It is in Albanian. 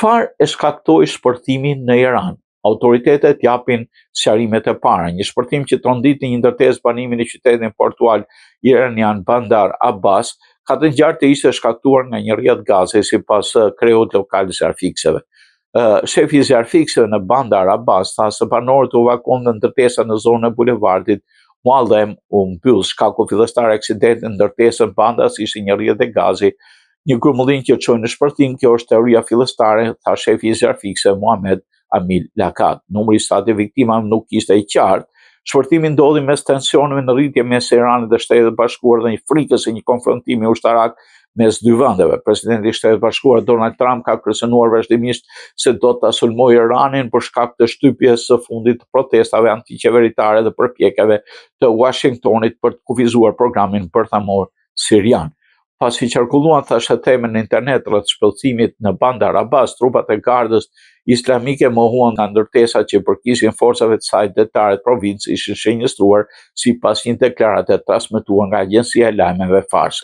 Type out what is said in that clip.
Çfarë e shkaktoi shpërtimin në Iran? Autoritetet japin sqarimet e para. Një shpërtim që tronditi një ndërtesë banimin e qytetin portual iranian Bandar Abbas ka të ngjarë të ishte shkaktuar nga një rrjet gaze sipas kreut lokal zjarfikseve. Shefi i zjarfikseve në Bandar Abbas tha se banorët u evakuan nga ndërtesa në zonën e bulevardit Muallem u mbyll. Shkaku fillestar i aksidentit në ndërtesën Bandas ishte një rrjet e gazi. Një grumbullin që çoi në shpërtim, kjo është teoria fillestare, tha shefi i zjarfikseve Muhammad Amil Lakat. Numri i saktë viktimave nuk ishte i qartë. Shpërtimi ndodhi mes tensioneve në rritje mes Iranit dhe Shtetit Bashkuar dhe një frikës së një konfrontimi ushtarak mes dy vendeve. Presidenti i Shtetit Bashkuar Donald Trump ka kërcënuar vazhdimisht se do ta sulmojë Iranin për shkak të shtypjes së fundit të protestave antiqeveritare dhe përpjekjeve të Washingtonit për të kufizuar programin bërthamor sirian. Pasi qarkulluan thasheteme në internet rreth shpellësimit në Bandar Abbas, trupat e gardës islamike mohuan nga ndërtesat që përkisin forcave të saj detare të provincës ishin shenjëstruar sipas një deklarate transmetuar nga agjencia e lajmeve Fars.